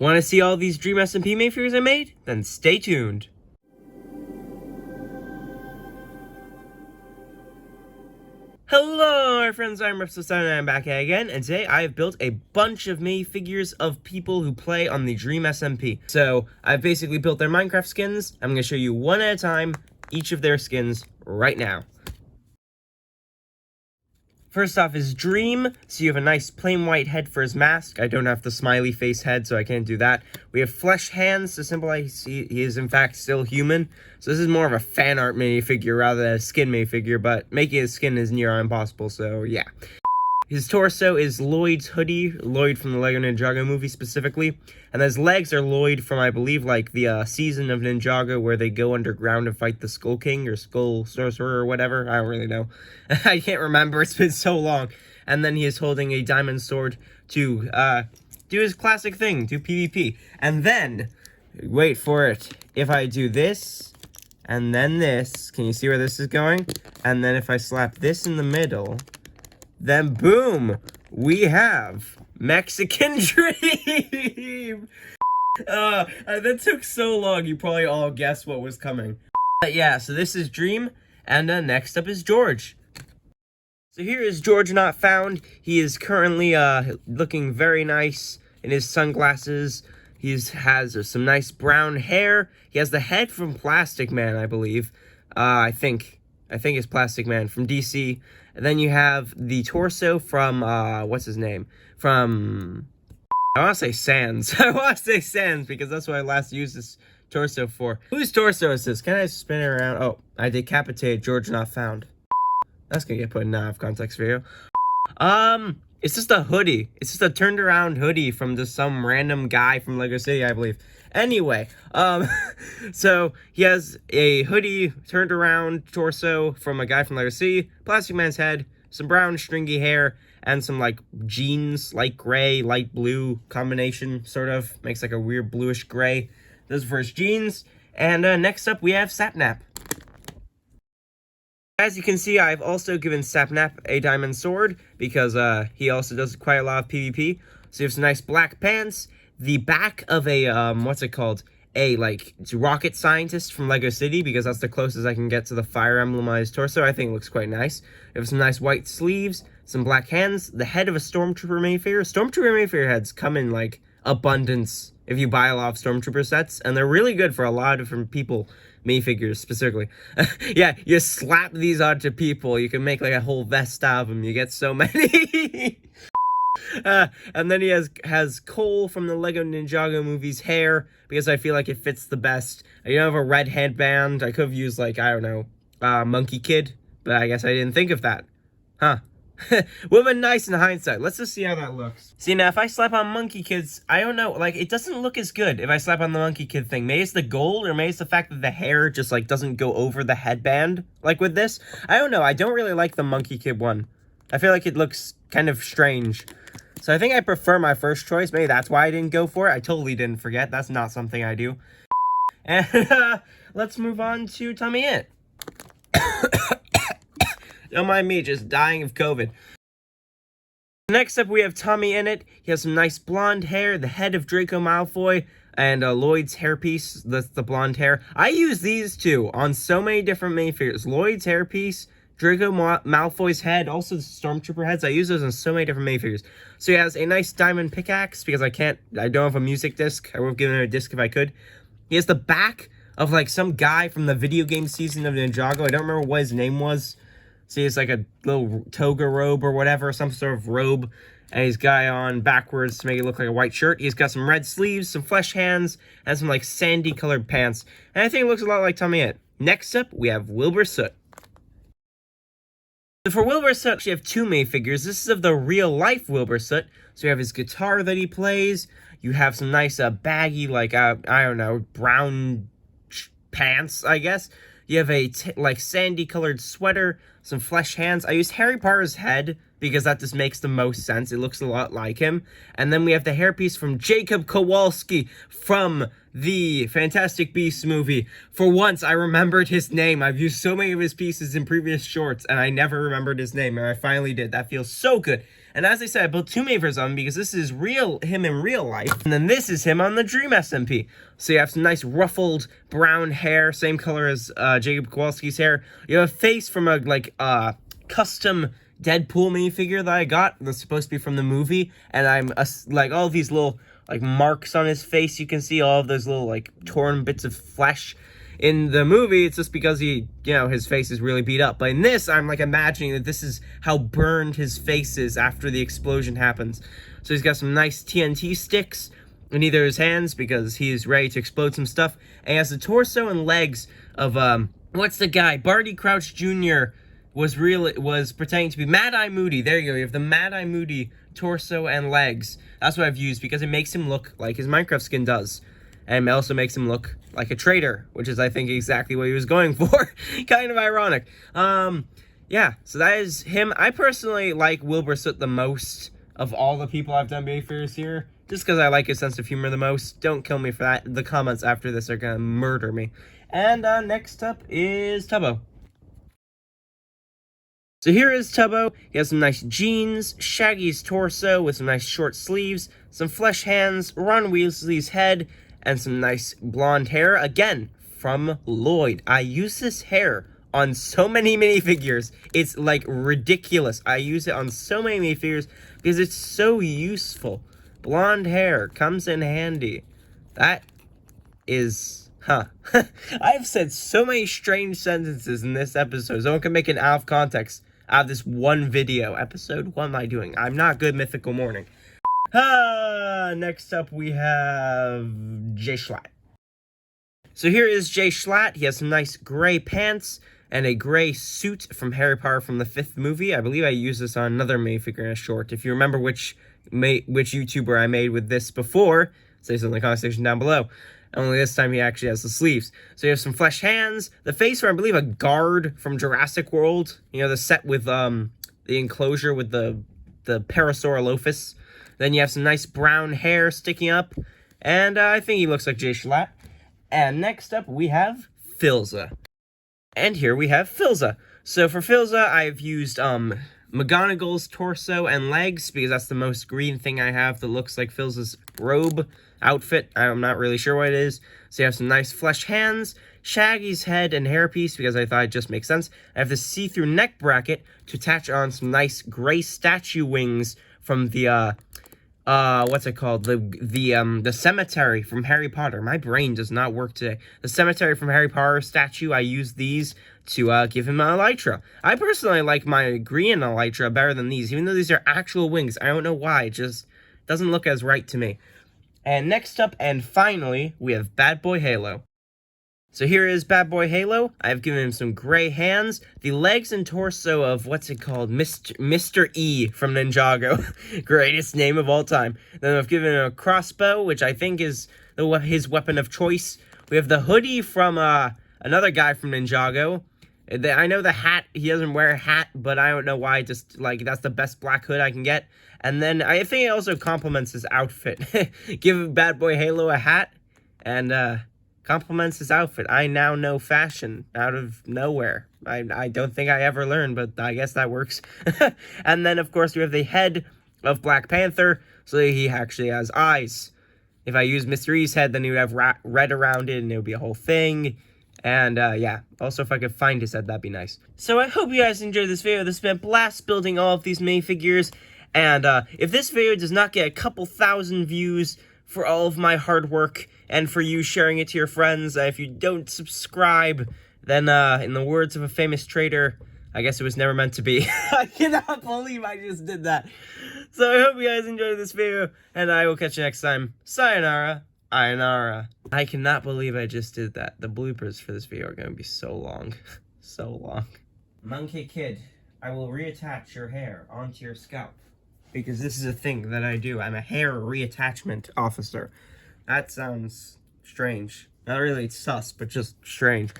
Want to see all these Dream SMP minifigures I made? Then stay tuned. Hello, my friends, I'm Repso7 and I'm back again, and today I have built a bunch of minifigures of people who play on the Dream SMP. So, I've basically built their Minecraft skins. I'm going to show you one at a time, each of their skins right now. First off is Dream, so you have a nice plain white head for his mask. I don't have the smiley face head, so I can't do that. We have flesh hands to symbolize he is in fact still human. So this is more of a fan art minifigure rather than a skin minifigure, but making his skin is near impossible, so yeah. His torso is Lloyd's hoodie, Lloyd from the Lego Ninjago movie specifically, and his legs are Lloyd from, I believe, like, the season of Ninjago where they go underground and fight the Skull King, or Skull Sorcerer, or whatever, I don't really know. I can't remember, it's been so long. And then he is holding a diamond sword to, do his classic thing, do PvP. And then, wait for it, if I do this, and then this, can you see where this is going? And then if I slap this in the middle, then boom, we have Mexican Dream. That took so long, you probably all guessed what was coming. But yeah, so this is Dream, and next up is George. So here is GeorgeNotFound. He is currently looking very nice in his sunglasses. He has some nice brown hair. He has the head from Plastic Man, I believe. I think it's Plastic Man from DC. And then you have the torso from, what's his name? From, I want to say Sans. I want to say Sans because that's what I last used this torso for. Whose torso is this? Can I spin it around? Oh, I decapitated GeorgeNotFound. That's going to get put in out of context video. It's just a hoodie. It's just a turned around hoodie from just some random guy from Lego City, I believe. Anyway, so he has a hoodie, turned around torso from a guy from Lego City, Plastic Man's head, some brown stringy hair, and some like jeans, light gray, light blue combination, sort of. Makes like a weird bluish gray. Those are for his jeans. And next up we have Sapnap. As you can see, I've also given Sapnap a diamond sword because he also does quite a lot of PvP. So you have some nice black pants. The back of a, what's it called? A, like, rocket scientist from Lego City, because that's the closest I can get to the Fire Emblemized torso. I think it looks quite nice. You have some nice white sleeves, some black hands, the head of a Stormtrooper minifigure. Stormtrooper minifigure heads come in, like, abundance if you buy a lot of Stormtrooper sets, and they're really good for a lot of different people, minifigures specifically. Yeah, you slap these onto people, you can make, like, a whole vest out of them. You get so many. And then he has Cole from the Lego Ninjago movie's hair, because I feel like it fits the best. I don't have a red headband. I could have used, like, I don't know, Monkey Kid, but I guess I didn't think of that. Huh. Would have been nice in hindsight. Let's just see how that looks. See, now, if I slap on Monkey Kids, I don't know, like, it doesn't look as good if I slap on the Monkey Kid thing. Maybe it's the gold, or maybe it's the fact that the hair just, like, doesn't go over the headband, like with this. I don't know. I don't really like the Monkey Kid one. I feel like it looks kind of strange. So I think I prefer my first choice. Maybe that's why I didn't go for it. I totally didn't forget. That's not something I do. And let's move on to TommyInnit. Don't mind me, just dying of COVID. Next up, we have TommyInnit. He has some nice blonde hair, the head of Draco Malfoy, and Lloyd's hairpiece. That's the blonde hair. I use these two on so many different minifigures. Lloyd's hairpiece, Draco Malfoy's head, also the Stormtrooper heads. I use those on so many different minifigures. So he has a nice diamond pickaxe, because I don't have a music disc. I would have given him a disc if I could. He has the back of, like, some guy from the video game season of Ninjago. I don't remember what his name was. See, it's like a little toga robe or whatever, some sort of robe. And he's got on backwards to make it look like a white shirt. He's got some red sleeves, some flesh hands, and some, like, sandy colored pants. And I think it looks a lot like TommyInnit. Next up, we have Wilber Soot. So for Wilber Soot, we have two minifigures. This is of the real-life Wilber Soot. So you have his guitar that he plays. You have some nice baggy, like, I don't know, brown pants, I guess. You have a, like, sandy-colored sweater, some flesh hands. I used Harry Potter's head because that just makes the most sense. It looks a lot like him. And then we have the hairpiece from Jacob Kowalski from the Fantastic Beasts movie. For once, I remembered his name. I've used so many of his pieces in previous shorts, and I never remembered his name, and I finally did. That feels so good. And as I said, I built 2 minifigures of him because this is him in real life. And then this is him on the Dream SMP. So you have some nice ruffled brown hair, same color as Jacob Kowalski's hair. You have a face from a custom Deadpool minifigure that I got that's supposed to be from the movie. And I'm like all of these little like marks on his face. You can see all of those little like torn bits of flesh. In the movie, it's just because his face is really beat up. But in this, I'm like imagining that this is how burned his face is after the explosion happens. So he's got some nice TNT sticks in either his hands because he's ready to explode some stuff. And he has the torso and legs of, what's the guy? Barty Crouch Jr. was pretending to be Mad Eye Moody. There you go. You have the Mad Eye Moody torso and legs. That's what I've used because it makes him look like his Minecraft skin does. And it also makes him look like a traitor, which is, I think, exactly what he was going for. Kind of ironic. Yeah, so that is him. I personally like Wilber Soot the most of all the people I've done minifigures here, just because I like his sense of humor the most. Don't kill me for that. The comments after this are going to murder me. And next up is Tubbo. So here is Tubbo. He has some nice jeans, Shaggy's torso with some nice short sleeves, some flesh hands, Ron Weasley's head, and some nice blonde hair, again, from Lloyd. I use this hair on so many minifigures. It's, like, ridiculous. I use it on so many minifigures because it's so useful. Blonde hair comes in handy. That is... I've said so many strange sentences in this episode. Someone can make an out of context out of this one video. Episode? What am I doing? I'm not good Mythical Morning. Next up we have JSchlatt. So here is JSchlatt. He has some nice gray pants and a gray suit from Harry Potter from the 5th movie. I believe I used this on another minifigure in a short. If you remember which YouTuber I made with this before, say something in the comment section down below. Only this time he actually has the sleeves. So you have some flesh hands, the face from, I believe, a guard from Jurassic World. You know, the set with the enclosure with the Parasaurolophus. Then you have some nice brown hair sticking up. And I think he looks like JSchlatt. And next up, we have Philza. And here we have Philza. So for Philza, I've used McGonagall's torso and legs, because that's the most green thing I have that looks like Philza's robe outfit. I'm not really sure what it is. So you have some nice flesh hands, Shaggy's head and hairpiece, because I thought it just makes sense. I have this see-through neck bracket to attach on some nice gray statue wings from the what's it called? The cemetery from Harry Potter. My brain does not work today. The cemetery from Harry Potter statue, I used these to give him an elytra. I personally like my green elytra better than these, even though these are actual wings. I don't know why, it just doesn't look as right to me. And next up, and finally, we have BadBoyHalo. So here is BadBoyHalo. I've given him some gray hands, the legs and torso of, what's it called, Mr. E from Ninjago. Greatest name of all time. Then I've given him a crossbow, which I think is his weapon of choice. We have the hoodie from another guy from Ninjago. I know the hat, he doesn't wear a hat, but I don't know why, just, like, that's the best black hood I can get. And then I think it also complements his outfit. Give BadBoyHalo a hat, and, complements his outfit. I now know fashion out of nowhere. I don't think I ever learned, but I guess that works. And then, of course, we have the head of Black Panther, so he actually has eyes. If I use Mr. E's head, then he would have red around it, and it would be a whole thing. And, yeah. Also, if I could find his head, that'd be nice. So, I hope you guys enjoyed this video. This has been a blast building all of these minifigures. And, if this video does not get a couple thousand views for all of my hard work, and for you sharing it to your friends, if you don't subscribe, then, in the words of a famous trader, I guess it was never meant to be. I cannot believe I just did that. So I hope you guys enjoyed this video, and I will catch you next time. Sayonara. Ayonara. I cannot believe I just did that. The bloopers for this video are going to be so long. So long. Monkey Kid, I will reattach your hair onto your scalp. Because this is a thing that I do. I'm a hair reattachment officer. That sounds strange. Not really sus, but just strange.